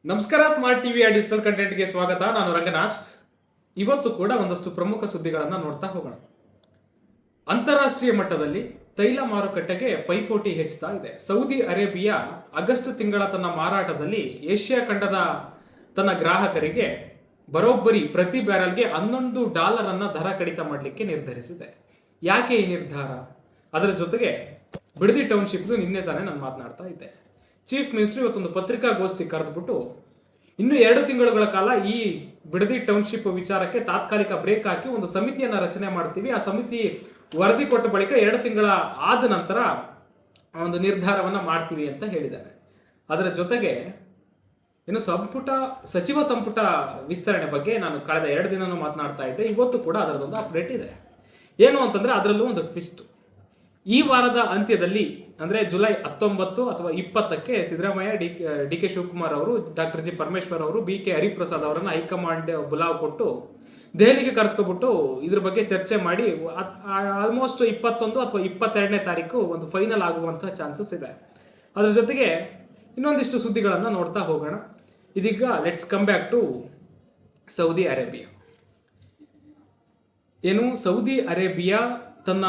ನಮಸ್ಕಾರ. ಸ್ಮಾರ್ಟ್ ಟಿವಿಯ ಡಿಜಿಟಲ್ ಕಂಟೆಂಟ್ಗೆ ಸ್ವಾಗತ. ನಾನು ರಂಗನಾಥ್. ಇವತ್ತು ಕೂಡ ಒಂದಷ್ಟು ಪ್ರಮುಖ ಸುದ್ದಿಗಳನ್ನು ನೋಡ್ತಾ ಹೋಗೋಣ. ಅಂತಾರಾಷ್ಟ್ರೀಯ ಮಟ್ಟದಲ್ಲಿ ತೈಲ ಮಾರುಕಟ್ಟೆಗೆ ಪೈಪೋಟಿ ಹೆಚ್ಚುತ್ತಾ ಇದೆ. ಸೌದಿ ಅರೇಬಿಯಾ ಆಗಸ್ಟ್ ತಿಂಗಳ ತನ್ನ ಮಾರಾಟದಲ್ಲಿ ಏಷ್ಯಾ ಖಂಡದ ತನ್ನ ಗ್ರಾಹಕರಿಗೆ ಬರೋಬ್ಬರಿ ಪ್ರತಿ ಬ್ಯಾರಲ್ಗೆ $11 ಅನ್ನ ದರ ಕಡಿತ ಮಾಡಲಿಕ್ಕೆ ನಿರ್ಧರಿಸಿದೆ. ಯಾಕೆ ಈ ನಿರ್ಧಾರ? ಅದರ ಜೊತೆಗೆ ಬಿಡದಿ ಟೌನ್ಶಿಪ್ ನಿನ್ನೆ ತಾನೇ ನಾನು ಮಾತನಾಡ್ತಾ ಇದ್ದೆ. ಚೀಫ್ ಮಿನಿಸ್ಟರ್ ಇವತ್ತೊಂದು ಪತ್ರಿಕಾಗೋಷ್ಠಿ ಕರೆದುಬಿಟ್ಟು ಇನ್ನು 2 ತಿಂಗಳುಗಳ ಕಾಲ ಈ ಬಿಡದಿ ಟೌನ್ಶಿಪ್ ವಿಚಾರಕ್ಕೆ ತಾತ್ಕಾಲಿಕ ಬ್ರೇಕ್ ಹಾಕಿ ಒಂದು ಸಮಿತಿಯನ್ನ ರಚನೆ ಮಾಡ್ತೀವಿ. ಆ ಸಮಿತಿ ವರದಿ ಕೊಟ್ಟ ಬಳಿಕ 2 ತಿಂಗಳ ಆದ ನಂತರ ಒಂದು ನಿರ್ಧಾರವನ್ನ ಮಾಡ್ತೀವಿ ಅಂತ ಹೇಳಿದ್ದಾರೆ. ಅದರ ಜೊತೆಗೆ ಇನ್ನು ಸಚಿವ ಸಂಪುಟ ವಿಸ್ತರಣೆ ಬಗ್ಗೆ ನಾನು ಕಳೆದ 2 ದಿನನೂ ಮಾತನಾಡ್ತಾ ಇದ್ದೆ. ಇವತ್ತು ಕೂಡ ಅದರದೊಂದು ಅಪ್ಡೇಟ್ ಇದೆ. ಏನು ಅಂತಂದ್ರೆ ಅದರಲ್ಲೂ ಒಂದು ಟ್ವಿಸ್ಟ್. ಈ ವಾರದ ಅಂತ್ಯದಲ್ಲಿ ಅಂದರೆ ಜುಲೈ 19 ಅಥವಾ 20ಕ್ಕೆ ಸಿದ್ದರಾಮಯ್ಯ, ಡಿ ಕೆ ಶಿವಕುಮಾರ್ ಅವರು, ಡಾಕ್ಟರ್ ಜಿ ಪರಮೇಶ್ವರ್ ಅವರು, ಬಿ ಕೆ ಹರಿಪ್ರಸಾದ್ ಅವರನ್ನು ಹೈಕಮಾಂಡ್ ಬುಲಾವ್ ಕೊಟ್ಟು ದೆಹಲಿಗೆ ಕರೆಸ್ಕೊಬಿಟ್ಟು ಇದ್ರ ಬಗ್ಗೆ ಚರ್ಚೆ ಮಾಡಿ ಆಲ್ಮೋಸ್ಟ್ 21 ಅಥವಾ 22ನೇ ತಾರೀಕು ಒಂದು ಫೈನಲ್ ಆಗುವಂಥ ಚಾನ್ಸಸ್ ಇದೆ. ಅದ್ರ ಜೊತೆಗೆ ಇನ್ನೊಂದಿಷ್ಟು ಸುದ್ದಿಗಳನ್ನು ನೋಡ್ತಾ ಹೋಗೋಣ. ಇದೀಗ let's come back to Saudi Arabia. ಏನು ಸೌದಿ ಅರೇಬಿಯಾ ತನ್ನ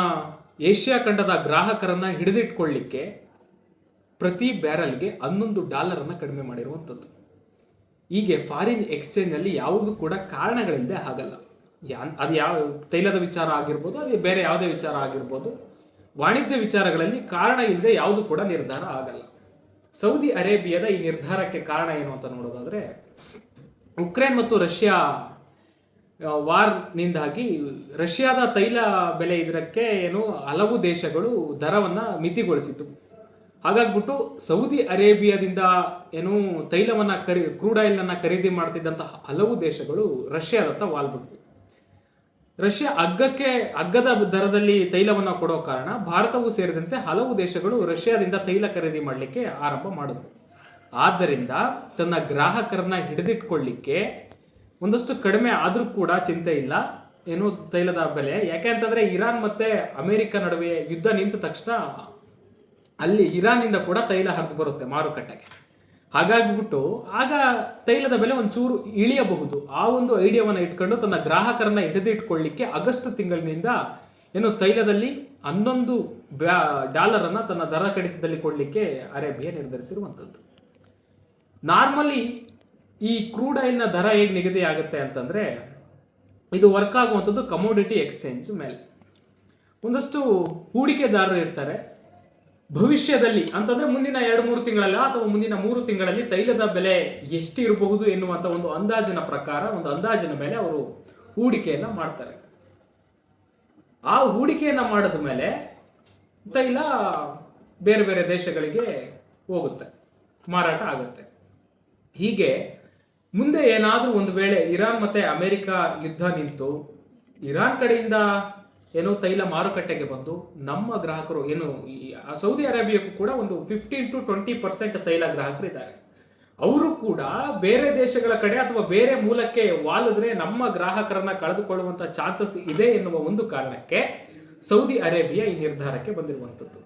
ಏಷ್ಯಾ ಖಂಡದ ಗ್ರಾಹಕರನ್ನ ಹಿಡಿದಿಟ್ಕೊಳ್ಳಿಕ್ಕೆ ಪ್ರತಿ ಬ್ಯಾರಲ್ಗೆ $11 ಕಡಿಮೆ ಮಾಡಿರುವಂಥದ್ದು. ಹೀಗೆ ಫಾರಿನ್ ಎಕ್ಸ್ಚೇಂಜ್ನಲ್ಲಿ ಯಾವುದು ಕೂಡ ಕಾರಣಗಳಿಲ್ಲದೆ ಆಗಲ್ಲ. ಅದು ಯಾವ ತೈಲದ ವಿಚಾರ ಆಗಿರ್ಬೋದು, ಅದು ಬೇರೆ ಯಾವುದೇ ವಿಚಾರ ಆಗಿರ್ಬೋದು, ವಾಣಿಜ್ಯ ವಿಚಾರಗಳಲ್ಲಿ ಕಾರಣ ಇಲ್ಲದೆ ಯಾವುದು ಕೂಡ ನಿರ್ಧಾರ ಆಗಲ್ಲ. ಸೌದಿ ಅರೇಬಿಯಾದ ಈ ನಿರ್ಧಾರಕ್ಕೆ ಕಾರಣ ಏನು ಅಂತ ನೋಡೋದಾದ್ರೆ, ಉಕ್ರೇನ್ ಮತ್ತು ರಷ್ಯಾ ವಾರ್ನಿಂದಾಗಿ ರಷ್ಯಾದ ತೈಲ ಬೆಲೆ ಇದಕ್ಕೆ ಏನು ಹಲವು ದೇಶಗಳು ದರವನ್ನು ಮಿತಿಗೊಳಿಸಿತು. ಹಾಗಾಗ್ಬಿಟ್ಟು ಸೌದಿ ಅರೇಬಿಯಾದಿಂದ ಏನು ತೈಲವನ್ನು ಕ್ರೂಡ್ ಆಯಿಲನ್ನು ಖರೀದಿ ಮಾಡ್ತಿದ್ದಂತಹ ಹಲವು ದೇಶಗಳು ರಷ್ಯಾದತ್ತ ವಾಲ್ಬಿಟ್ವು. ರಷ್ಯಾ ಅಗ್ಗದ ದರದಲ್ಲಿ ತೈಲವನ್ನು ಕೊಡೋ ಕಾರಣ ಭಾರತವೂ ಸೇರಿದಂತೆ ಹಲವು ದೇಶಗಳು ರಷ್ಯಾದಿಂದ ತೈಲ ಖರೀದಿ ಮಾಡಲಿಕ್ಕೆ ಆರಂಭ ಮಾಡಿದ್ವು. ಆದ್ದರಿಂದ ತನ್ನ ಗ್ರಾಹಕರನ್ನ ಹಿಡಿದಿಟ್ಕೊಳ್ಳಿಕ್ಕೆ ಒಂದಷ್ಟು ಕಡಿಮೆ ಆದರೂ ಕೂಡ ಚಿಂತೆ ಇಲ್ಲ ಏನು ತೈಲದ ಬೆಲೆ. ಯಾಕೆ ಅಂತಂದರೆ ಇರಾನ್ ಮತ್ತು ಅಮೆರಿಕ ನಡುವೆ ಯುದ್ಧ ನಿಂತ ತಕ್ಷಣ ಅಲ್ಲಿ ಇರಾನಿಂದ ಕೂಡ ತೈಲ ಹರಿದು ಬರುತ್ತೆ ಮಾರುಕಟ್ಟೆಗೆ. ಹಾಗಾಗಿಬಿಟ್ಟು ಆಗ ತೈಲದ ಬೆಲೆ ಒಂಚೂರು ಇಳಿಯಬಹುದು. ಆ ಒಂದು ಐಡಿಯಾವನ್ನು ಇಟ್ಕೊಂಡು ತನ್ನ ಗ್ರಾಹಕರನ್ನ ಹಿಡಿದಿಟ್ಕೊಳ್ಳಿಕ್ಕೆ ಆಗಸ್ಟ್ ತಿಂಗಳಿನಿಂದ ಏನು ತೈಲದಲ್ಲಿ $11 ತನ್ನ ದರ ಕಡಿತದಲ್ಲಿ ಕೊಡಲಿಕ್ಕೆ ಅರೇಬಿಯಾ ನಿರ್ಧರಿಸಿರುವಂಥದ್ದು. ನಾರ್ಮಲಿ ಈ ಕ್ರೂಡ್ ಆಯಿಲ್ನ ದರ ಹೇಗೆ ನಿಗದಿ ಆಗುತ್ತೆ ಅಂತಂದರೆ, ಇದು ವರ್ಕ್ ಆಗುವಂಥದ್ದು ಕಮೋಡಿಟಿ ಎಕ್ಸ್ಚೇಂಜ್ ಮೇಲೆ. ಒಂದಷ್ಟು ಹೂಡಿಕೆದಾರರು ಇರ್ತಾರೆ. ಭವಿಷ್ಯದಲ್ಲಿ ಅಂತಂದರೆ ಮುಂದಿನ 2-3 ತಿಂಗಳಲ್ಲಿ ಅಥವಾ ಮುಂದಿನ 3 ತಿಂಗಳಲ್ಲಿ ತೈಲದ ಬೆಲೆ ಎಷ್ಟು ಇರಬಹುದು ಎನ್ನುವಂಥ ಒಂದು ಅಂದಾಜಿನ ಪ್ರಕಾರ, ಒಂದು ಅಂದಾಜಿನ ಮೇಲೆ ಅವರು ಹೂಡಿಕೆಯನ್ನು ಮಾಡ್ತಾರೆ. ಆ ಹೂಡಿಕೆಯನ್ನು ಮಾಡಿದ ಮೇಲೆ ತೈಲ ಬೇರೆ ಬೇರೆ ದೇಶಗಳಿಗೆ ಹೋಗುತ್ತೆ, ಮಾರಾಟ ಆಗುತ್ತೆ. ಹೀಗೆ ಮುಂದೆ ಏನಾದರೂ ಒಂದು ವೇಳೆ ಇರಾನ್ ಮತ್ತು ಅಮೆರಿಕ ಯುದ್ಧ ನಿಂತು ಇರಾನ್ ಕಡೆಯಿಂದ ಏನೋ ತೈಲ ಮಾರುಕಟ್ಟೆಗೆ ಬಂದು ನಮ್ಮ ಗ್ರಾಹಕರು ಏನು ಸೌದಿ ಅರೇಬಿಯಾಕ್ಕೂ ಕೂಡ ಒಂದು 15-20% ತೈಲ ಗ್ರಾಹಕರಿದ್ದಾರೆ. ಅವರು ಕೂಡ ಬೇರೆ ದೇಶಗಳ ಕಡೆ ಅಥವಾ ಬೇರೆ ಮೂಲಕ್ಕೆ ವಾಲಿದ್ರೆ ನಮ್ಮ ಗ್ರಾಹಕರನ್ನ ಕಳೆದುಕೊಳ್ಳುವಂಥ ಚಾನ್ಸಸ್ ಇದೆ ಎನ್ನುವ ಒಂದು ಕಾರಣಕ್ಕೆ ಸೌದಿ ಅರೇಬಿಯಾ ಈ ನಿರ್ಧಾರಕ್ಕೆ ಬಂದಿರುವಂಥದ್ದು.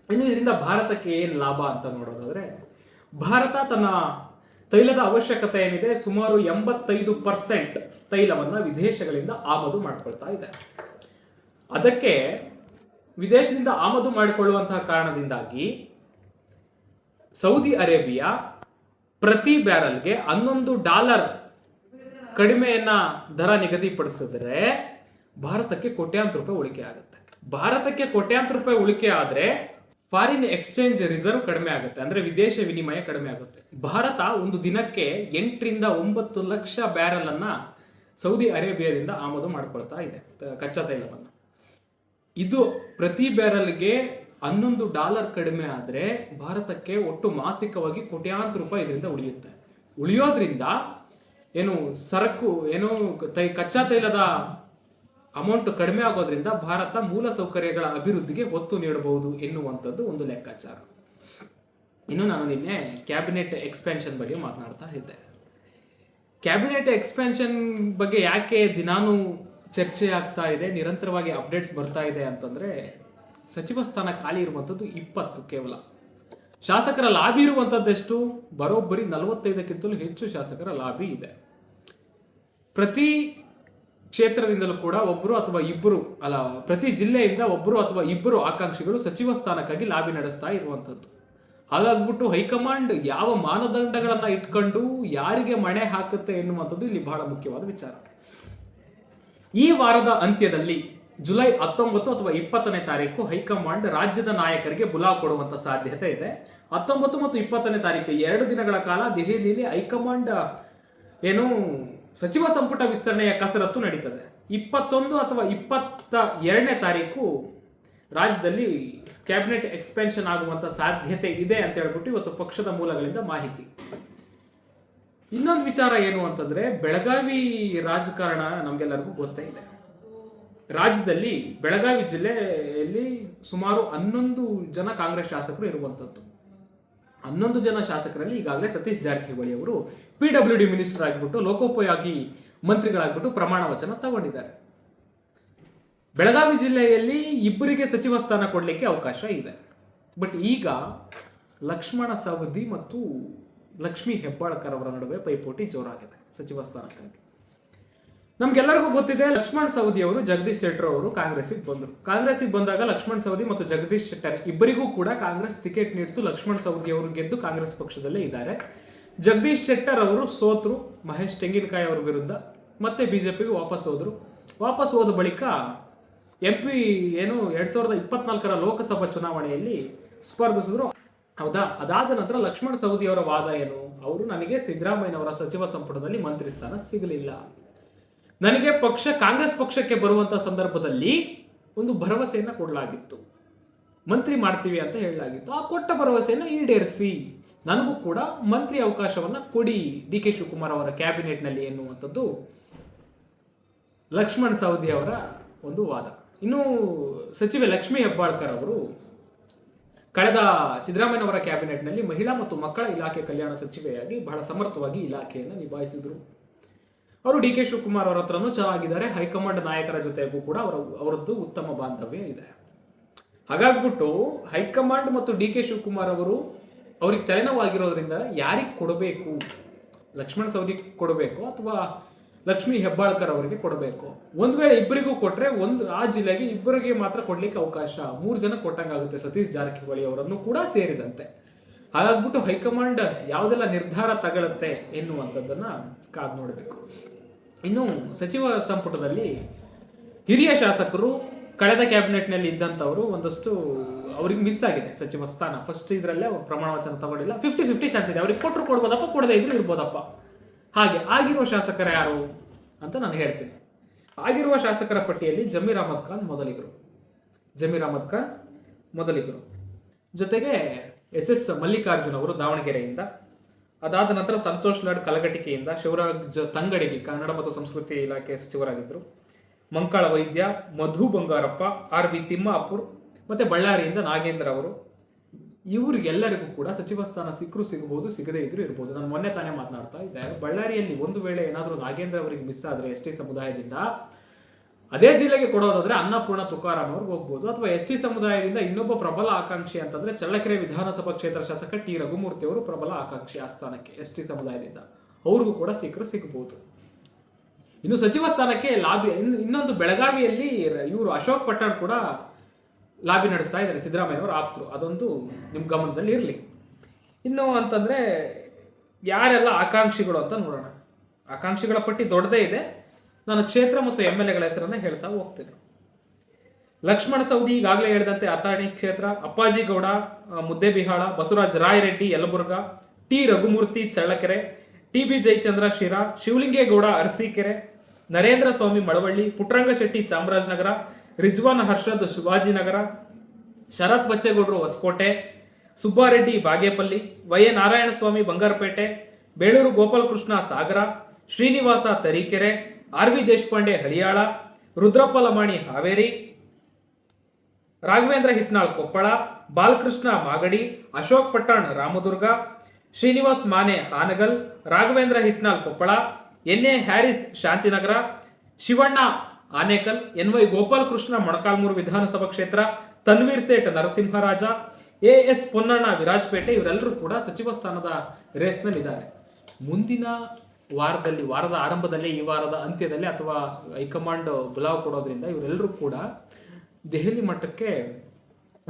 ಇನ್ನು ಇದರಿಂದ ಭಾರತಕ್ಕೆ ಏನು ಲಾಭ ಅಂತ ನೋಡೋದಾದ್ರೆ, ಭಾರತ ತನ್ನ ತೈಲದ ಅವಶ್ಯಕತೆ ಏನಿದೆ ಸುಮಾರು 85% ತೈಲವನ್ನು ವಿದೇಶಗಳಿಂದ ಆಮದು ಮಾಡಿಕೊಳ್ತಾ ಇದೆ. ಅದಕ್ಕೆ ವಿದೇಶದಿಂದ ಆಮದು ಮಾಡಿಕೊಳ್ಳುವಂತಹ ಕಾರಣದಿಂದಾಗಿ ಸೌದಿ ಅರೇಬಿಯಾ ಪ್ರತಿ ಬ್ಯಾರಲ್ಗೆ $11 ಕಡಿಮೆಯನ್ನ ದರ ನಿಗದಿಪಡಿಸಿದ್ರೆ ಭಾರತಕ್ಕೆ ಕೋಟ್ಯಾಂತರ ರೂಪಾಯಿ ಉಳಿಕೆ ಆಗುತ್ತೆ. ಭಾರತಕ್ಕೆ ಕೋಟ್ಯಾಂತರ ರೂಪಾಯಿ ಉಳಿಕೆ ಆದರೆ ಫಾರಿನ್ ಎಕ್ಸ್ಚೇಂಜ್ ರಿಸರ್ವ್ ಕಡಿಮೆ ಆಗುತ್ತೆ, ಅಂದರೆ ವಿದೇಶ ವಿನಿಮಯ ಕಡಿಮೆ ಆಗುತ್ತೆ. ಭಾರತ ಒಂದು ದಿನಕ್ಕೆ 8-9 ಲಕ್ಷ ಬ್ಯಾರಲ್ ಅನ್ನ ಸೌದಿ ಅರೇಬಿಯಾದಿಂದ ಆಮದು ಮಾಡ್ಕೊಳ್ತಾ ಇದೆ ಕಚ್ಚಾ ತೈಲವನ್ನು. ಇದು ಪ್ರತಿ ಬ್ಯಾರಲ್ಗೆ $11 ಕಡಿಮೆ ಆದರೆ ಭಾರತಕ್ಕೆ ಒಟ್ಟು ಮಾಸಿಕವಾಗಿ ಕೋಟ್ಯಾಂತರ ರೂಪಾಯಿ ಇದರಿಂದ ಉಳಿಯೋದ್ರಿಂದ ಏನು ಸರಕು ಏನು ಕಚ್ಚಾ ತೈಲದ ಅಮೌಂಟ್ ಕಡಿಮೆ ಆಗೋದ್ರಿಂದ ಭಾರತ ಮೂಲ ಸೌಕರ್ಯಗಳ ಅಭಿವೃದ್ಧಿಗೆ ಒತ್ತು ನೀಡಬಹುದು ಎನ್ನುವಂಥದ್ದು ಒಂದು ಲೆಕ್ಕಾಚಾರ. ಇನ್ನು ನಾನು ನಿನ್ನೆ ಕ್ಯಾಬಿನೆಟ್ ಎಕ್ಸ್ಪೆನ್ಷನ್ ಬಗ್ಗೆ ಮಾತನಾಡ್ತಾ ಇದ್ದೆ. ಕ್ಯಾಬಿನೆಟ್ ಎಕ್ಸ್ಪೆನ್ಷನ್ ಬಗ್ಗೆ ಯಾಕೆ ದಿನಾನು ಚರ್ಚೆ ಆಗ್ತಾ ಇದೆ, ನಿರಂತರವಾಗಿ ಅಪ್ಡೇಟ್ಸ್ ಬರ್ತಾ ಇದೆ ಅಂತಂದರೆ, ಸಚಿವ ಸ್ಥಾನ ಖಾಲಿ ಇರುವಂಥದ್ದು 20 ಕೇವಲ. ಶಾಸಕರ ಲಾಬಿ ಇರುವಂಥದ್ದೆಷ್ಟು? ಬರೋಬ್ಬರಿ 45ಕ್ಕಿಂತಲೂ ಹೆಚ್ಚು ಶಾಸಕರ ಲಾಬಿ ಇದೆ. ಪ್ರತಿ ಕ್ಷೇತ್ರದಿಂದಲೂ ಕೂಡ ಒಬ್ಬರು ಅಥವಾ ಇಬ್ಬರು ಪ್ರತಿ ಜಿಲ್ಲೆಯಿಂದ ಒಬ್ಬರು ಅಥವಾ ಇಬ್ಬರು ಆಕಾಂಕ್ಷಿಗಳು ಸಚಿವ ಸ್ಥಾನಕ್ಕಾಗಿ ಲಾಬಿ ನಡೆಸ್ತಾ ಇರುವಂಥದ್ದು. ಹಾಗಾಗ್ಬಿಟ್ಟು ಹೈಕಮಾಂಡ್ ಯಾವ ಮಾನದಂಡಗಳನ್ನ ಇಟ್ಕೊಂಡು ಯಾರಿಗೆ ಮಣೆ ಹಾಕುತ್ತೆ ಎನ್ನುವಂಥದ್ದು ಇಲ್ಲಿ ಬಹಳ ಮುಖ್ಯವಾದ ವಿಚಾರ. ಈ ವಾರದ ಅಂತ್ಯದಲ್ಲಿ ಜುಲೈ 19 ಅಥವಾ 20ನೇ ತಾರೀಕು ಹೈಕಮಾಂಡ್ ರಾಜ್ಯದ ನಾಯಕರಿಗೆ ಬುಲಾವ್ ಕೊಡುವಂತ ಸಾಧ್ಯತೆ ಇದೆ. 19 ಮತ್ತು 20ನೇ ತಾರೀಕು 2 ದಿನಗಳ ಕಾಲ ದೆಹಲಿಯಲ್ಲಿ ಹೈಕಮಾಂಡ್ ಸಚಿವ ಸಂಪುಟ ವಿಸ್ತರಣೆಯ ಕಸರತ್ತು ನಡೀತದೆ. 21 ಅಥವಾ 22ನೇ ತಾರೀಕು ರಾಜ್ಯದಲ್ಲಿ ಕ್ಯಾಬಿನೆಟ್ ಎಕ್ಸ್ಪೆನ್ಷನ್ ಆಗುವಂತ ಸಾಧ್ಯತೆ ಇದೆ ಅಂತ ಹೇಳ್ಬಿಟ್ಟು ಇವತ್ತು ಪಕ್ಷದ ಮೂಲಗಳಿಂದ ಮಾಹಿತಿ. ಇನ್ನೊಂದು ವಿಚಾರ ಏನು ಅಂತಂದ್ರೆ, ಬೆಳಗಾವಿ ರಾಜಕಾರಣ ನಮ್ಗೆಲ್ಲರಿಗೂ ಗೊತ್ತೇ ಇದೆ. ರಾಜ್ಯದಲ್ಲಿ ಬೆಳಗಾವಿ ಜಿಲ್ಲೆಯಲ್ಲಿ ಸುಮಾರು 11 ಜನ ಕಾಂಗ್ರೆಸ್ ಶಾಸಕರು ಇರುವಂತದ್ದು. 11 ಜನ ಶಾಸಕರಲ್ಲಿ ಈಗಾಗಲೇ ಸತೀಶ್ ಜಾರಕಿಹೊಳಿ ಅವರು PWD ಮಿನಿಸ್ಟರ್ ಆಗಿಬಿಟ್ಟು ಲೋಕೋಪಯೋಗಿ ಮಂತ್ರಿಗಳಾಗ್ಬಿಟ್ಟು ಪ್ರಮಾಣ ವಚನ ತಗೊಂಡಿದ್ದಾರೆ. ಬೆಳಗಾವಿ ಜಿಲ್ಲೆಯಲ್ಲಿ ಇಬ್ಬರಿಗೆ ಸಚಿವ ಸ್ಥಾನ ಕೊಡಲಿಕ್ಕೆ ಅವಕಾಶ ಇದೆ. ಬಟ್ ಈಗ ಲಕ್ಷ್ಮಣ ಸವದಿ ಮತ್ತು ಲಕ್ಷ್ಮೀ ಹೆಬ್ಬಾಳ್ಕರ್ ಅವರ ನಡುವೆ ಪೈಪೋಟಿ ಜೋರಾಗಿದೆ ಸಚಿವ ಸ್ಥಾನಕ್ಕಾಗಿ. ನಮ್ಗೆಲ್ಲರಿಗೂ ಗೊತ್ತಿದೆ, ಲಕ್ಷ್ಮಣ್ ಸವದಿ ಅವರು ಜಗದೀಶ್ ಶೆಟ್ಟರ್ ಅವರು ಕಾಂಗ್ರೆಸ್ಸಿಗೆ ಬಂದರು. ಕಾಂಗ್ರೆಸ್ಸಿಗೆ ಬಂದಾಗ ಲಕ್ಷ್ಮಣ್ ಸವದಿ ಮತ್ತು ಜಗದೀಶ್ ಶೆಟ್ಟರ್ ಇಬ್ಬರಿಗೂ ಕೂಡ ಕಾಂಗ್ರೆಸ್ ಟಿಕೆಟ್ ನೀಡಿತು. ಲಕ್ಷ್ಮಣ್ ಸವದಿ ಅವರು ಗೆದ್ದು ಕಾಂಗ್ರೆಸ್ ಪಕ್ಷದಲ್ಲೇ ಇದ್ದಾರೆ. ಜಗದೀಶ್ ಶೆಟ್ಟರ್ ಅವರು ಸೋತರು ಮಹೇಶ್ ತೆಂಗಿನಕಾಯಿ ಅವರ ವಿರುದ್ಧ. ಮತ್ತೆ ಬಿಜೆಪಿಗೆ ವಾಪಸ್ ಹೋದ್ರು. ವಾಪಸ್ ಹೋದ ಬಳಿಕ MP 2024 ಲೋಕಸಭಾ ಚುನಾವಣೆಯಲ್ಲಿ ಸ್ಪರ್ಧಿಸಿದ್ರು. ಹೌದಾ? ಅದಾದ ನಂತರ ಲಕ್ಷ್ಮಣ್ ಸವದಿ ಅವರ ವಾದ ಏನು? ಅವರು ನನಗೆ ಸಿದ್ದರಾಮಯ್ಯನವರ ಸಚಿವ ಸಂಪುಟದಲ್ಲಿ ಮಂತ್ರಿ ಸ್ಥಾನ ಸಿಗಲಿಲ್ಲ, ನನಗೆ ಕಾಂಗ್ರೆಸ್ ಪಕ್ಷಕ್ಕೆ ಬರುವಂತ ಸಂದರ್ಭದಲ್ಲಿ ಒಂದು ಭರವಸೆಯನ್ನ ಕೊಡಲಾಗಿತ್ತು, ಮಂತ್ರಿ ಮಾಡ್ತೀವಿ ಅಂತ ಹೇಳಲಾಗಿತ್ತು. ಆ ಕೊಟ್ಟ ಭರವಸೆಯನ್ನ ಈಡೇರಿಸಿ ನನಗೂ ಕೂಡ ಮಂತ್ರಿ ಅವಕಾಶವನ್ನ ಕೊಡಿ DK ಶಿವಕುಮಾರ್ ಅವರ ಕ್ಯಾಬಿನೆಟ್ನಲ್ಲಿ ಎನ್ನುವಂಥದ್ದು ಲಕ್ಷ್ಮಣ್ ಸವದಿ ಅವರ ಒಂದು ವಾದ. ಇನ್ನು ಸಚಿವೆ ಲಕ್ಷ್ಮೀ ಹೆಬ್ಬಾಳ್ಕರ್ ಅವರು ಕಳೆದ ಸಿದ್ದರಾಮಯ್ಯನವರ ಕ್ಯಾಬಿನೆಟ್ನಲ್ಲಿ ಮಹಿಳಾ ಮತ್ತು ಮಕ್ಕಳ ಇಲಾಖೆ ಕಲ್ಯಾಣ ಸಚಿವೆಯಾಗಿ ಬಹಳ ಸಮರ್ಥವಾಗಿ ಇಲಾಖೆಯನ್ನು ನಿಭಾಯಿಸಿದ್ರು. ಅವರು DK ಶಿವಕುಮಾರ್ ಅವರ ಹತ್ರನೂ ಚೆನ್ನಾಗಿದ್ದಾರೆ. ಹೈಕಮಾಂಡ್ ನಾಯಕರ ಜೊತೆಗೂ ಕೂಡ ಅವರದ್ದು ಉತ್ತಮ ಬಾಂಧವ್ಯ ಇದೆ. ಹಾಗಾಗ್ಬಿಟ್ಟು ಹೈಕಮಾಂಡ್ ಮತ್ತು DK ಶಿವಕುಮಾರ್ ಅವರು ಅವ್ರಿಗೆ ತಲೆನೋವಾಗಿರೋದ್ರಿಂದ ಯಾರಿಗೆ ಕೊಡಬೇಕು? ಲಕ್ಷ್ಮಣ್ ಸವದಿ ಕೊಡಬೇಕು ಅಥವಾ ಲಕ್ಷ್ಮೀ ಹೆಬ್ಬಾಳ್ಕರ್ ಅವರಿಗೆ ಕೊಡಬೇಕು? ಒಂದು ವೇಳೆ ಇಬ್ಬರಿಗೂ ಕೊಟ್ರೆ ಆ ಜಿಲ್ಲೆಗೆ ಇಬ್ಬರಿಗೆ ಮಾತ್ರ ಕೊಡ್ಲಿಕ್ಕೆ ಅವಕಾಶ, 3 ಜನ ಕೊಟ್ಟಂಗಾಗುತ್ತೆ, ಸತೀಶ್ ಜಾರಕಿಹೊಳಿ ಅವರನ್ನು ಕೂಡ ಸೇರಿದಂತೆ. ಹಾಗಾಗ್ಬಿಟ್ಟು ಹೈಕಮಾಂಡ್ ಯಾವುದೆಲ್ಲ ನಿರ್ಧಾರ ತಗೊಳುತ್ತೆ ಎನ್ನುವಂಥದ್ದನ್ನ ಕಾದು ನೋಡಬೇಕು. ಇನ್ನು ಸಚಿವ ಸಂಪುಟದಲ್ಲಿ ಹಿರಿಯ ಶಾಸಕರು ಕಳೆದ ಕ್ಯಾಬಿನೆಟ್ನಲ್ಲಿ ಇದ್ದಂಥವರು ಒಂದಷ್ಟು ಅವ್ರಿಗೆ ಮಿಸ್ ಆಗಿದೆ ಸಚಿವ ಸ್ಥಾನ. ಫಸ್ಟ್ ಇದರಲ್ಲೇ ಅವ್ರು ಪ್ರಮಾಣ ವಚನ ತಗೊಂಡಿಲ್ಲ. 50-50 ಚಾನ್ಸ್ ಇದೆ. ಅವ್ರಿಗೆ ಕೊಟ್ಟರು ಕೊಡ್ಬೋದಪ್ಪ, ಕೊಡದೇ ಇದ್ರು ಇರ್ಬೋದಪ್ಪ. ಹಾಗೆ ಆಗಿರುವ ಶಾಸಕರು ಯಾರು ಅಂತ ನಾನು ಹೇಳ್ತೀನಿ. ಆಗಿರುವ ಶಾಸಕರ ಪಟ್ಟಿಯಲ್ಲಿ ಜಮೀರ್ ಅಹಮದ್ ಖಾನ್ ಮೊದಲಿಗರು, ಜೊತೆಗೆ SS ಮಲ್ಲಿಕಾರ್ಜುನ್ ಅವರು ದಾವಣಗೆರೆಯಿಂದ, ಅದಾದ ನಂತರ ಸಂತೋಷ್ ಲಾಡ್ ಕಲಘಟಕಿಯಿಂದ, ಶಿವರಾಜ್ ತಂಗಡಿಗಿ ಕನ್ನಡ ಮತ್ತು ಸಂಸ್ಕೃತಿ ಇಲಾಖೆ ಸಚಿವರಾಗಿದ್ದರು, ಮಂಕಾಳ ವೈದ್ಯ, ಮಧು ಬಂಗಾರಪ್ಪ, RB ತಿಮ್ಮಾಪುರ್, ಮತ್ತೆ ಬಳ್ಳಾರಿಯಿಂದ ನಾಗೇಂದ್ರ ಅವರು. ಇವರಿಗೆಲ್ಲರಿಗೂ ಕೂಡ ಸಚಿವ ಸ್ಥಾನ ಸಿಗಬಹುದು, ಸಿಗದೇ ಇದ್ರೂ ಇರ್ಬೋದು. ನಾನು ಮೊನ್ನೆ ತಾನೇ ಮಾತನಾಡ್ತಾ ಇದ್ದೆ, ಬಳ್ಳಾರಿಯಲ್ಲಿ ಒಂದು ವೇಳೆ ಏನಾದರೂ ನಾಗೇಂದ್ರ ಅವರಿಗೆ ಮಿಸ್ ಆದರೆ ST ಸಮುದಾಯದಿಂದ ಅದೇ ಜಿಲ್ಲೆಗೆ ಕೊಡೋದಾದ್ರೆ ಅನ್ನಪೂರ್ಣ ತುಕಾರಾಮ್ ಅವ್ರಿಗೆ ಹೋಗ್ಬೋದು. ಅಥವಾ ST ಸಮುದಾಯದಿಂದ ಇನ್ನೊಬ್ಬ ಪ್ರಬಲ ಆಕಾಂಕ್ಷಿ ಅಂತಂದ್ರೆ ಚಳ್ಳಕೆರೆ ವಿಧಾನಸಭಾ ಕ್ಷೇತ್ರ ಶಾಸಕ T ರಘುಮೂರ್ತಿ ಅವರು ಪ್ರಬಲ ಆಕಾಂಕ್ಷಿ ಆ ಸ್ಥಾನಕ್ಕೆ ST ಸಮುದಾಯದಿಂದ, ಅವ್ರಿಗೂ ಕೂಡ ಸಿಗಬಹುದು. ಇನ್ನು ಸಚಿವ ಸ್ಥಾನಕ್ಕೆ ಲಾಬಿ ಇನ್ನೊಂದು ಬೆಳಗಾವಿಯಲ್ಲಿ ಇವರು ಅಶೋಕ್ ಪಟ್ಟಣ್ ಕೂಡ ಲಾಬಿ ನಡೆಸ್ತಾ ಇದ್ದಾರೆ, ಸಿದ್ದರಾಮಯ್ಯನವರು ಆಪ್ತರು. ಅದೊಂದು ನಿಮ್ಮ ಗಮನದಲ್ಲಿ ಇರಲಿ. ಇನ್ನು ಅಂತಂದ್ರೆ ಯಾರೆಲ್ಲ ಆಕಾಂಕ್ಷಿಗಳು ಅಂತ ನೋಡೋಣ. ಆಕಾಂಕ್ಷಿಗಳ ಪಟ್ಟಿ ದೊಡ್ಡದೇ ಇದೆ. ನಾನು ಕ್ಷೇತ್ರ ಮತ್ತು MLAಗಳ ಹೆಸರನ್ನ ಹೇಳ್ತಾ ಹೋಗ್ತೇನೆ. ಲಕ್ಷ್ಮಣ ಸವದಿ ಈಗಾಗಲೇ ಹೇಳಿದಂತೆ ಅಥಾಣಿ ಕ್ಷೇತ್ರ, ಅಪ್ಪಾಜಿ ಗೌಡ ಮುದ್ದೇಬಿಹಾಳ, ಬಸವರಾಜ ರಾಯರೆಡ್ಡಿ ಯಲಬುರ್ಗಾ, T ರಘುಮೂರ್ತಿ ಚಳ್ಳಕೆರೆ, TB ಜಯಚಂದ್ರ ಶಿರಾ, ಶಿವಲಿಂಗೇಗೌಡ ಅರಸೀಕೆರೆ, ನರೇಂದ್ರ ಸ್ವಾಮಿ ಮಳವಳ್ಳಿ, ಪುಟ್ಟರಂಗ ಶೆಟ್ಟಿ ಚಾಮರಾಜನಗರ, ರಿಜ್ವಾನ್ ಹರ್ಷದ್ ಶಿವಾಜಿನಗರ, ಶರತ್ ಬಚ್ಚೇಗೌಡರು Hoskote, Subbareddy Bagepalli, YA Narayanaswamy Bangarpet, Beluru Gopalakrishna Sagar, Srinivas Tarikere, RV Deshpande Haliyal, Rudrappa Lamani Haveri, Raghavendra Hitnal Koppal, Balakrishna Magadi, Ashok Pattan Ramdurg, Srinivas Mane Hangal, Raghavendra Hitnal Koppal, NA Haris Shantinagar, Shivanna Anekal, NY Gopalakrishna Molakalmuru ವಿಧಾನಸಭಾ ಕ್ಷೇತ್ರ, ತನ್ವೀರ್ ಸೇಠ್ ನರಸಿಂಹರಾಜ, ಎಸ್ ಪೊನ್ನಣ್ಣ ವಿರಾಜಪೇಟೆ ಇವರೆಲ್ಲರೂ ಕೂಡ ಸಚಿವ ಸ್ಥಾನದ ರೇಸ್ನಲ್ಲಿದ್ದಾರೆ. ಮುಂದಿನ ವಾರದ ಆರಂಭದಲ್ಲಿ, ಈ ವಾರದ ಅಂತ್ಯದಲ್ಲಿ ಅಥವಾ ಹೈಕಮಾಂಡ್ ಬುಲಾವ್ ಕೊಡೋದ್ರಿಂದ ಇವರೆಲ್ಲರೂ ಕೂಡ ದೆಹಲಿ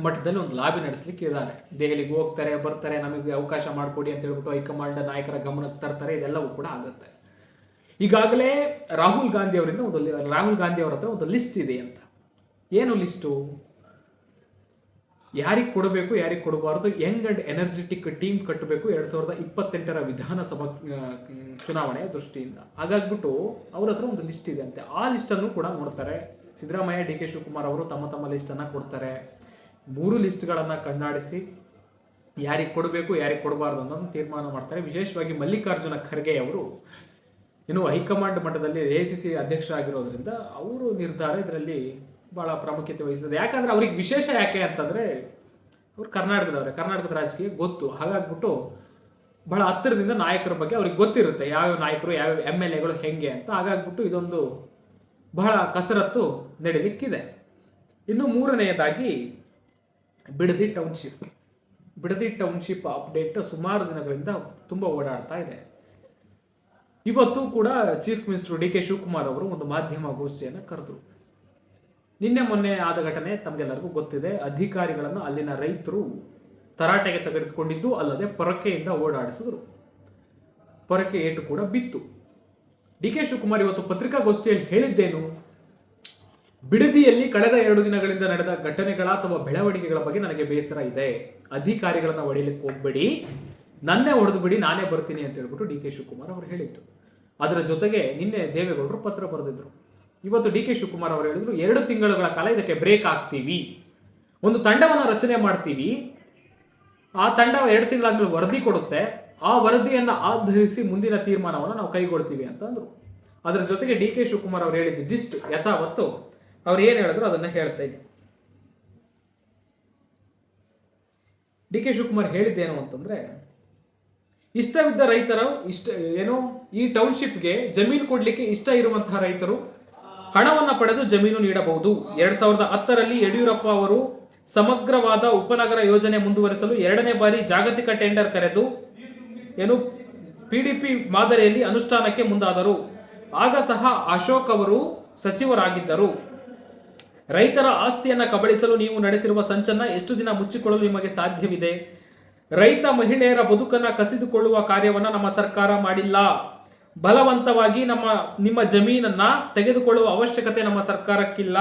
ಮಟ್ಟದಲ್ಲಿ ಒಂದು ಲಾಬಿ ನಡೆಸಲಿಕ್ಕೆ ಇದ್ದಾರೆ. ದೆಹಲಿಗೆ ಹೋಗ್ತಾರೆ, ಬರ್ತಾರೆ, ನಮಗೆ ಅವಕಾಶ ಮಾಡಿಕೊಡಿ ಅಂತ ಹೇಳ್ಬಿಟ್ಟು ಹೈಕಮಾಂಡ್ ನಾಯಕರ ಗಮನಕ್ಕೆ ತರ್ತಾರೆ. ಇದೆಲ್ಲವೂ ಕೂಡ ಆಗುತ್ತೆ. ಈಗಾಗಲೇ ರಾಹುಲ್ ಗಾಂಧಿ ಅವರ ಹತ್ರ ಒಂದು ಲಿಸ್ಟ್ ಇದೆ ಅಂತ. ಏನು ಲಿಸ್ಟು? ಯಾರಿಗೆ ಕೊಡಬೇಕು, ಯಾರಿಗೆ ಕೊಡಬಾರ್ದು, ಯಂಗ್ ಅಂಡ್ ಎನರ್ಜೆಟಿಕ್ ಟೀಮ್ ಕಟ್ಟಬೇಕು 2028ರ ವಿಧಾನಸಭಾ ಚುನಾವಣೆಯ ದೃಷ್ಟಿಯಿಂದ. ಹಾಗಾಗ್ಬಿಟ್ಟು ಅವ್ರ ಹತ್ರ ಒಂದು ಲಿಸ್ಟ್ ಇದೆ ಅಂತೆ. ಆ ಲಿಸ್ಟನ್ನು ಕೂಡ ನೋಡ್ತಾರೆ. ಸಿದ್ದರಾಮಯ್ಯ, ಡಿ ಕೆ ಶಿವಕುಮಾರ್ ಅವರು ತಮ್ಮ ಲಿಸ್ಟನ್ನು ಕೊಡ್ತಾರೆ. 3 ಲಿಸ್ಟ್ಗಳನ್ನು ಕಣ್ಣಾಡಿಸಿ ಯಾರಿಗೆ ಕೊಡಬೇಕು, ಯಾರಿಗೆ ಕೊಡಬಾರ್ದು ಅನ್ನೋದು ತೀರ್ಮಾನ ಮಾಡ್ತಾರೆ. ವಿಶೇಷವಾಗಿ ಮಲ್ಲಿಕಾರ್ಜುನ ಖರ್ಗೆ ಅವರು ಹೈಕಮಾಂಡ್ ಮಟ್ಟದಲ್ಲಿ AICC ಅಧ್ಯಕ್ಷರಾಗಿರೋದ್ರಿಂದ ಅವರು ನಿರ್ಧಾರ ಇದರಲ್ಲಿ ಬಹಳ ಪ್ರಾಮುಖ್ಯತೆ ವಹಿಸಿದೆ. ಯಾಕಂದ್ರೆ ಅವ್ರಿಗೆ ವಿಶೇಷ ಯಾಕೆ ಅಂತಂದ್ರೆ ಅವ್ರು ಕರ್ನಾಟಕದ ರಾಜಕೀಯ ಗೊತ್ತು. ಹಾಗಾಗ್ಬಿಟ್ಟು ಬಹಳ ಹತ್ತಿರದಿಂದ ನಾಯಕರ ಬಗ್ಗೆ ಅವ್ರಿಗೆ ಗೊತ್ತಿರುತ್ತೆ, ಯಾವ್ಯಾವ ನಾಯಕರು, ಯಾವ್ಯಾವ MLAಗಳು ಹೆಂಗೆ ಅಂತ. ಹಾಗಾಗ್ಬಿಟ್ಟು ಇದೊಂದು ಬಹಳ ಕಸರತ್ತು ನಡೀಲಿಕ್ಕಿದೆ. ಇನ್ನು 3ನೇದಾಗಿ ಬಿಡದಿ ಟೌನ್ಶಿಪ್ ಅಪ್ಡೇಟ್ ಸುಮಾರು ದಿನಗಳಿಂದ ತುಂಬ ಓಡಾಡ್ತಾ ಇದೆ. ಇವತ್ತು ಕೂಡ chief minister D K Shivakumar ಅವರು ಒಂದು ಮಾಧ್ಯಮ ಗೋಷ್ಠಿಯನ್ನು ಕರೆದ್ರು. ನಿನ್ನೆ ಮೊನ್ನೆ ಆದ ಘಟನೆ ತಮಗೆಲ್ಲರಿಗೂ ಗೊತ್ತಿದೆ. ಅಧಿಕಾರಿಗಳನ್ನು ಅಲ್ಲಿನ ರೈತರು ತರಾಟೆಗೆ ತೆಗೆದುಕೊಂಡಿದ್ದು ಅಲ್ಲದೆ ಪೊರಕೆಯಿಂದ ಓಡಾಡಿಸಿದ್ರು. ಪೊರಕೆ ಏಟು ಕೂಡ ಬಿತ್ತು. ಡಿ ಕೆ ಶಿವಕುಮಾರ್ ಇವತ್ತು ಪತ್ರಿಕಾಗೋಷ್ಠಿಯಲ್ಲಿ ಹೇಳಿದ್ದೇನು? ಬಿಡದಿಯಲ್ಲಿ ಕಳೆದ 2 ದಿನಗಳಿಂದ ನಡೆದ ಘಟನೆಗಳ ಅಥವಾ ಬೆಳವಣಿಗೆಗಳ ಬಗ್ಗೆ ನನಗೆ ಬೇಸರ ಇದೆ. ಅಧಿಕಾರಿಗಳನ್ನ ಹೊಡಿಲಿಕ್ಕೆ ಹೋಗ್ಬೇಡಿ, ನನ್ನೇ ಹೊಡೆದು ಬಿಡಿ, ನಾನೇ ಬರ್ತೀನಿ ಅಂತ ಹೇಳ್ಬಿಟ್ಟು ಡಿ ಕೆ ಶಿವಕುಮಾರ್ ಅವರು ಹೇಳಿತ್ತು. ಅದರ ಜೊತೆಗೆ ನಿನ್ನೆ ದೇವೇಗೌಡರು ಪತ್ರ ಬರೆದಿದ್ರು. ಇವತ್ತು ಡಿ ಕೆ ಶಿವಕುಮಾರ್ ಅವರು ಹೇಳಿದ್ರು 2 ತಿಂಗಳುಗಳ ಕಾಲ ಇದಕ್ಕೆ ಬ್ರೇಕ್ ಹಾಕ್ತೀವಿ, ಒಂದು ತಂಡವನ್ನು ರಚನೆ ಮಾಡ್ತೀವಿ, ಆ ತಂಡ 2 ತಿಂಗಳಾದ್ಮೇಲೆ ವರದಿ ಕೊಡುತ್ತೆ, ಆ ವರದಿಯನ್ನು ಆಧರಿಸಿ ಮುಂದಿನ ತೀರ್ಮಾನವನ್ನು ನಾವು ಕೈಗೊಳ್ತೀವಿ ಅಂತ ಅಂದ್ರು. ಅದರ ಜೊತೆಗೆ ಡಿ ಕೆ ಶಿವಕುಮಾರ್ ಅವರು ಹೇಳಿದ್ದು ಜಿಸ್ಟ್ ಯಥಾವತ್ತು ಅವ್ರು ಏನು ಹೇಳಿದ್ರು ಅದನ್ನ ಹೇಳ್ತಾ ಇದ್ದೀನಿ. ಡಿ ಕೆ ಶಿವಕುಮಾರ್ ಹೇಳಿದ್ದೇನು ಅಂತಂದ್ರೆ, ಇಷ್ಟವಿದ್ದ ರೈತರು ಈ ಟೌನ್ಶಿಪ್ಗೆ ಜಮೀನು ಕೊಡ್ಲಿಕ್ಕೆ ಇಷ್ಟ ಇರುವಂತಹ ರೈತರು ಹಣವನ್ನು ಪಡೆದು ಜಮೀನು ನೀಡಬಹುದು. 2010ರಲ್ಲಿ ಯಡಿಯೂರಪ್ಪ ಅವರು ಸಮಗ್ರವಾದ ಉಪನಗರ ಯೋಜನೆ ಮುಂದುವರಿಸಲು 2ನೇ ಬಾರಿ ಜಾಗತಿಕ ಟೆಂಡರ್ ಕರೆದು PDP ಮಾದರಿಯಲ್ಲಿ ಅನುಷ್ಠಾನಕ್ಕೆ ಮುಂದಾದರು. ಆಗ ಸಹ ಅಶೋಕ್ ಅವರು ಸಚಿವರಾಗಿದ್ದರು. ರೈತರ ಆಸ್ತಿಯನ್ನು ಕಬಳಿಸಲು ನೀವು ನಡೆಸಿರುವ ಸಂಚನ್ನ ಎಷ್ಟು ದಿನ ಮುಚ್ಚಿಕೊಳ್ಳಲು ನಿಮಗೆ ಸಾಧ್ಯವಿದೆ? ರೈತ ಮಹಿಳೆಯರ ಬದುಕನ್ನು ಕಸಿದುಕೊಳ್ಳುವ ಕಾರ್ಯವನ್ನು ನಮ್ಮ ಸರ್ಕಾರ ಮಾಡಿಲ್ಲ. ಬಲವಂತವಾಗಿ ನಿಮ್ಮ ಜಮೀನನ್ನ ತೆಗೆದುಕೊಳ್ಳುವ ಅವಶ್ಯಕತೆ ನಮ್ಮ ಸರ್ಕಾರಕ್ಕಿಲ್ಲ.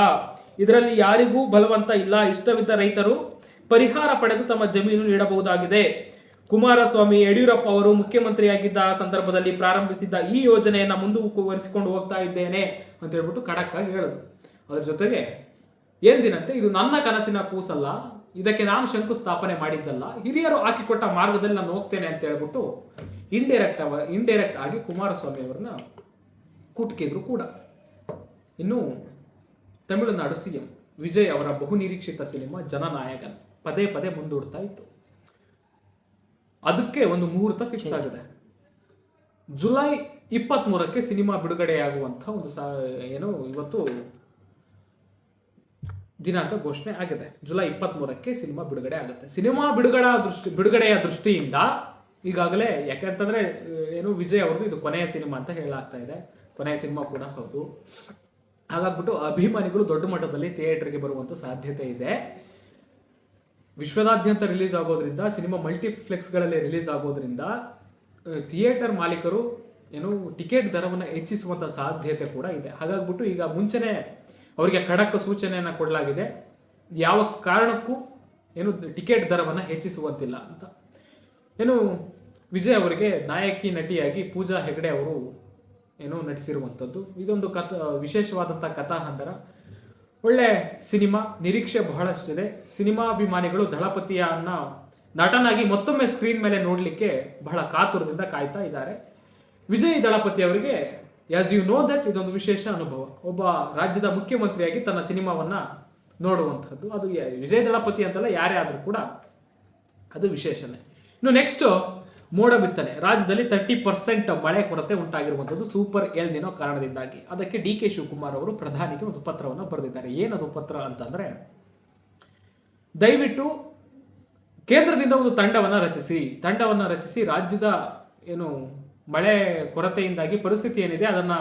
ಇದರಲ್ಲಿ ಯಾರಿಗೂ ಬಲವಂತ ಇಲ್ಲ. ಇಷ್ಟವಿದ್ದ ರೈತರು ಪರಿಹಾರ ಪಡೆದು ತಮ್ಮ ಜಮೀನು ನೀಡಬಹುದಾಗಿದೆ. ಕುಮಾರಸ್ವಾಮಿ, ಯಡಿಯೂರಪ್ಪ ಅವರು ಮುಖ್ಯಮಂತ್ರಿಯಾಗಿದ್ದ ಸಂದರ್ಭದಲ್ಲಿ ಪ್ರಾರಂಭಿಸಿದ್ದ ಈ ಯೋಜನೆಯನ್ನು ಮುಂದುವರಿಸಿಕೊಂಡು ಹೋಗ್ತಾ ಇದ್ದೇನೆ ಅಂತ ಹೇಳ್ಬಿಟ್ಟು ಖಡಕ್ ಆಗಿ ಹೇಳಿದ್ರು. ಅದ್ರ ಜೊತೆಗೆ ಎಂದಿನಂತೆ ಇದು ನನ್ನ ಕನಸಿನ ಕೂಸಲ್ಲ, ಇದಕ್ಕೆ ನಾನು ಶಂಕುಸ್ಥಾಪನೆ ಮಾಡಿದ್ದಲ್ಲ, ಹಿರಿಯರು ಹಾಕಿಕೊಟ್ಟ ಮಾರ್ಗದಲ್ಲಿ ನಾನು ಹೋಗ್ತೇನೆ ಅಂತ ಹೇಳ್ಬಿಟ್ಟು ಇಂಡೈರೆಕ್ಟ್ ಆಗಿ ಕುಮಾರಸ್ವಾಮಿ ಅವರನ್ನ ಕುಟ್ಕಿದ್ರು ಕೂಡ. ಇನ್ನು ತಮಿಳುನಾಡು CM ವಿಜಯ್ ಅವರ ಬಹುನಿರೀಕ್ಷಿತ ಸಿನಿಮಾ ಜನನಾಯಕನ್ ಪದೇ ಮುಂದೂಡ್ತಾ ಇತ್ತು. ಅದಕ್ಕೆ ಒಂದು ಮುಹೂರ್ತ ಫಿಕ್ಸ್ ಆಗಿದೆ. ಜುಲೈ 23ಕ್ಕೆ ಸಿನಿಮಾ ಬಿಡುಗಡೆಯಾಗುವಂಥ ಒಂದು ಇವತ್ತು ದಿನಾಂಕ ಘೋಷಣೆ ಆಗಿದೆ. ಜುಲೈ 23ಕ್ಕೆ ಸಿನಿಮಾ ಬಿಡುಗಡೆ ಆಗುತ್ತೆ. ಸಿನಿಮಾ ಬಿಡುಗಡೆಯ ದೃಷ್ಟಿಯಿಂದ ಈಗಾಗಲೇ, ಯಾಕೆಂತಂದ್ರೆ ವಿಜಯ್ ಅವ್ರದ್ದು ಇದು ಕೊನೆಯ ಸಿನಿಮಾ ಅಂತ ಹೇಳಲಾಗ್ತಾ ಇದೆ. ಕೊನೆಯ ಸಿನಿಮಾ ಕೂಡ ಹೌದು. ಹಾಗಾಗ್ಬಿಟ್ಟು ಅಭಿಮಾನಿಗಳು ದೊಡ್ಡ ಮಟ್ಟದಲ್ಲಿ ಥಿಯೇಟರ್ಗೆ ಬರುವಂಥ ಸಾಧ್ಯತೆ ಇದೆ. ವಿಶ್ವದಾದ್ಯಂತ ರಿಲೀಸ್ ಆಗೋದ್ರಿಂದ, ಸಿನಿಮಾ ಮಲ್ಟಿಪ್ಲೆಕ್ಸ್ಗಳಲ್ಲಿ ರಿಲೀಸ್ ಆಗೋದ್ರಿಂದ ಥಿಯೇಟರ್ ಮಾಲೀಕರು ಟಿಕೆಟ್ ದರವನ್ನು ಹೆಚ್ಚಿಸುವಂಥ ಸಾಧ್ಯತೆ ಕೂಡ ಇದೆ. ಹಾಗಾಗ್ಬಿಟ್ಟು ಈಗ ಮುಂಚೆನೆ ಅವರಿಗೆ ಖಡಕ್ ಸೂಚನೆಯನ್ನು ಕೊಡಲಾಗಿದೆ, ಯಾವ ಕಾರಣಕ್ಕೂ ಟಿಕೆಟ್ ದರವನ್ನು ಹೆಚ್ಚಿಸುವಂತಿಲ್ಲ ಅಂತ. ವಿಜಯ್ ಅವರಿಗೆ ನಾಯಕಿ ನಟಿಯಾಗಿ ಪೂಜಾ ಹೆಗಡೆ ಅವರು ನಟಿಸಿರುವಂಥದ್ದು. ಇದೊಂದು ವಿಶೇಷವಾದಂಥ ಕಥಾಹಂದರ, ಒಳ್ಳೆ ಸಿನಿಮಾ, ನಿರೀಕ್ಷೆ ಬಹಳಷ್ಟಿದೆ. ಸಿನಿಮಾಭಿಮಾನಿಗಳು ದಳಪತಿಯನ್ನ ನಟನಾಗಿ ಮತ್ತೊಮ್ಮೆ ಸ್ಕ್ರೀನ್ ಮೇಲೆ ನೋಡಲಿಕ್ಕೆ ಬಹಳ ಕಾತುರದಿಂದ ಕಾಯ್ತಾ ಇದ್ದಾರೆ. ವಿಜಯ್ ದಳಪತಿ ಅವರಿಗೆ ಆಸ್ ಯು ನೋ ದಟ್ ಇದೊಂದು ವಿಶೇಷ ಅನುಭವ. ಒಬ್ಬ ರಾಜ್ಯದ ಮುಖ್ಯಮಂತ್ರಿಯಾಗಿ ತನ್ನ ಸಿನಿಮಾವನ್ನ ನೋಡುವಂಥದ್ದು, ಅದು ವಿಜಯ್ ದಳಪತಿ ಅಂತಲ್ಲ, ಯಾರೇ ಆದರೂ ಕೂಡ ಅದು ವಿಶೇಷನೇ. ಇನ್ನು ನೆಕ್ಸ್ಟ್ ಮೋಡ ಬಿತ್ತನೆ. ರಾಜ್ಯದಲ್ಲಿ 30% ಮಳೆ ಕೊರತೆ ಉಂಟಾಗಿರುವಂಥದ್ದು ಸೂಪರ್ ಎಲ್ ನಿನೋ ಕಾರಣದಿಂದಾಗಿ. ಅದಕ್ಕೆ ಡಿ ಕೆ ಶಿವಕುಮಾರ್ ಅವರು ಪ್ರಧಾನಿಗೆ ಒಂದು ಪತ್ರವನ್ನು ಬರೆದಿದ್ದಾರೆ. ಏನದು ಪತ್ರ ಅಂತಂದ್ರೆ, ದಯವಿಟ್ಟು ಕೇಂದ್ರದಿಂದ ಒಂದು ತಂಡವನ್ನು ರಚಿಸಿ ರಾಜ್ಯದ ಏನು ಮಳೆ ಕೊರತೆಯಿಂದಾಗಿ ಪರಿಸ್ಥಿತಿ ಏನಿದೆ ಅದನ್ನ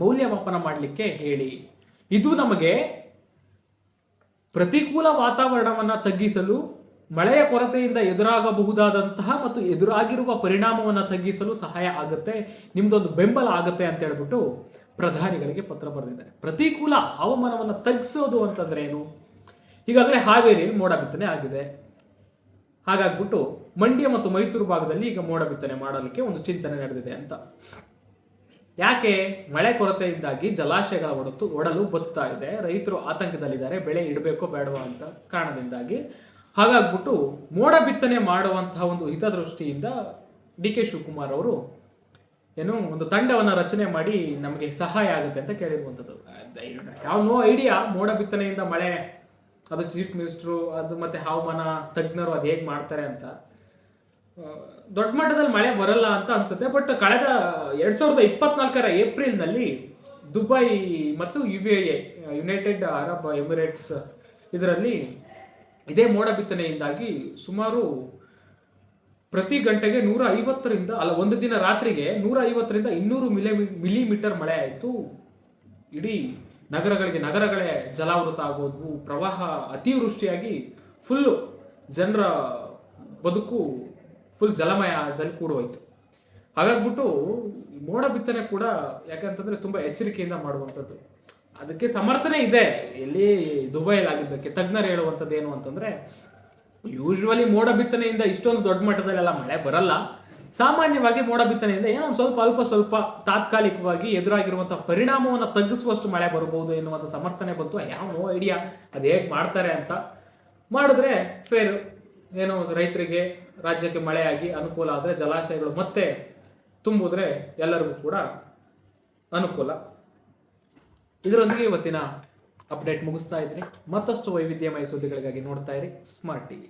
ಮೌಲ್ಯಮಾಪನ ಮಾಡಲಿಕ್ಕೆ ಹೇಳಿ. ಇದು ನಮಗೆ ಪ್ರತಿಕೂಲ ವಾತಾವರಣವನ್ನು ತಗ್ಗಿಸಲು, ಮಳೆಯ ಕೊರತೆಯಿಂದ ಎದುರಾಗಬಹುದಾದಂತಹ ಮತ್ತು ಎದುರಾಗಿರುವ ಪರಿಣಾಮವನ್ನು ತಗ್ಗಿಸಲು ಸಹಾಯ ಆಗುತ್ತೆ, ನಿಮ್ದೊಂದು ಬೆಂಬಲ ಆಗುತ್ತೆ ಅಂತ ಹೇಳ್ಬಿಟ್ಟು ಪ್ರಧಾನಿಗಳಿಗೆ ಪತ್ರ ಬರೆದಿದ್ದಾರೆ. ಪ್ರತಿಕೂಲ ಹವಾಮಾನವನ್ನು ತಗ್ಗಿಸೋದು ಅಂತಂದ್ರೆ ಏನು? ಈಗಾಗಲೇ ಹಾವೇರಿಯಲ್ಲಿ ಮೋಡ ಬಿತ್ತನೆ ಆಗಿದೆ. ಹಾಗಾಗ್ಬಿಟ್ಟು ಮಂಡ್ಯ ಮತ್ತು ಮೈಸೂರು ಭಾಗದಲ್ಲಿ ಈಗ ಮೋಡ ಬಿತ್ತನೆ ಮಾಡಲಿಕ್ಕೆ ಒಂದು ಚಿಂತನೆ ನಡೆದಿದೆ ಅಂತ. ಯಾಕೆ? ಮಳೆ ಕೊರತೆಯಿಂದಾಗಿ ಜಲಾಶಯಗಳ ಒಡಲು ಬತ್ತಾ ಇದೆ, ರೈತರು ಆತಂಕದಲ್ಲಿದ್ದಾರೆ, ಬೆಳೆ ಇಡಬೇಕೋ ಬೇಡವಾ ಅಂತ ಕಾರಣದಿಂದಾಗಿ. ಹಾಗಾಗ್ಬಿಟ್ಟು ಮೋಡ ಬಿತ್ತನೆ ಮಾಡುವಂತಹ ಒಂದು ಹಿತದೃಷ್ಟಿಯಿಂದ DK ಶಿವಕುಮಾರ್ ಅವರು ಏನು ಒಂದು ತಂಡವನ್ನು ರಚನೆ ಮಾಡಿ ನಮಗೆ ಸಹಾಯ ಆಗುತ್ತೆ ಅಂತ ಕೇಳಿರುವಂಥದ್ದು. ಯಾವ ನೋ ಐಡಿಯಾ ಮೋಡ ಬಿತ್ತನೆಯಿಂದ ಮಳೆ, ಅದು ಚೀಫ್ ಮಿನಿಸ್ಟ್ರು ಅದು ಮತ್ತೆ ಹವಾಮಾನ ತಜ್ಞರು ಅದು ಹೇಗೆ ಮಾಡ್ತಾರೆ ಅಂತ. ದೊಡ್ಡ ಮಟ್ಟದಲ್ಲಿ ಮಳೆ ಬರಲ್ಲ ಅಂತ ಅನ್ಸುತ್ತೆ. ಬಟ್ ಕಳೆದ 2024 ಏಪ್ರಿಲ್ನಲ್ಲಿ ದುಬೈ ಮತ್ತು UAE ಯುನೈಟೆಡ್ ಅರಬ್ ಎಮಿರೇಟ್ಸ್ ಇದರಲ್ಲಿ ಇದೇ ಮೋಡ ಬಿತ್ತನೆಯಿಂದಾಗಿ ಸುಮಾರು ಪ್ರತಿ ಗಂಟೆಗೆ 150ರಿಂದ ಒಂದು ದಿನ ರಾತ್ರಿಗೆ 150ರಿಂದ 200 ಮಿಲಿಮೀಟರ್ ಮಳೆ ಆಯಿತು. ಇಡೀ ನಗರಗಳೇ ಜಲಾವೃತ ಆಗೋದು, ಪ್ರವಾಹ, ಅತಿವೃಷ್ಟಿಯಾಗಿ ಫುಲ್ಲು ಜನರ ಬದುಕು ಫುಲ್ ಜಲಮಯದಲ್ಲಿ ಕೂಡೋಯ್ತು. ಹಾಗಾಗ್ಬಿಟ್ಟು ಮೋಡ ಬಿತ್ತನೆ ಕೂಡ ಯಾಕಂತಂದ್ರೆ ತುಂಬಾ ಎಚ್ಚರಿಕೆಯಿಂದ ಮಾಡುವಂಥದ್ದು. ಅದಕ್ಕೆ ಸಮರ್ಥನೆ ಇದೆ. ಎಲ್ಲಿ ದುಬೈಲಿ ಆಗಿದ್ದಕ್ಕೆ ತಜ್ಞರು ಹೇಳುವಂಥದ್ದು ಏನು ಅಂತಂದ್ರೆ, ಯೂಶ್ವಲಿ ಮೋಡ ಬಿತ್ತನೆಯಿಂದ ಇಷ್ಟೊಂದು ದೊಡ್ಡ ಮಟ್ಟದಲ್ಲೆಲ್ಲ ಮಳೆ ಬರಲ್ಲ. ಸಾಮಾನ್ಯವಾಗಿ ಮೋಡ ಬಿತ್ತನೆಯಿಂದ ಏನೋ ಒಂದು ಅಲ್ಪ ಸ್ವಲ್ಪ ತಾತ್ಕಾಲಿಕವಾಗಿ ಎದುರಾಗಿರುವಂತಹ ಪರಿಣಾಮವನ್ನು ತಗ್ಗಿಸುವಷ್ಟು ಮಳೆ ಬರಬಹುದು ಎನ್ನುವಂಥ ಸಮರ್ಥನೆ ಬಂತು. ಯಾವ ನೋ ಐಡಿಯಾ ಅದು ಹೇಗೆ ಮಾಡ್ತಾರೆ ಅಂತ. ಮಾಡಿದ್ರೆ ಫೇರ್, ಏನೋ ರೈತರಿಗೆ, ರಾಜ್ಯಕ್ಕೆ ಮಳೆಯಾಗಿ ಅನುಕೂಲ ಆದರೆ ಜಲಾಶಯಗಳು ಮತ್ತೆ ತುಂಬಿದ್ರೆ ಎಲ್ಲರಿಗೂ ಕೂಡ ಅನುಕೂಲ. ಇದರೊಂದಿಗೆ ಇವತ್ತಿನ ಅಪ್ಡೇಟ್ ಮುಗಿಸ್ತಾ ಇದ್ದೀನಿ. ಮತ್ತಷ್ಟು ವೈವಿಧ್ಯಮಯ ಸುದ್ದಿಗಳಿಗಾಗಿ ನೋಡ್ತಾ ಇರಿ ಸ್ಮಾರ್ಟ್ TV.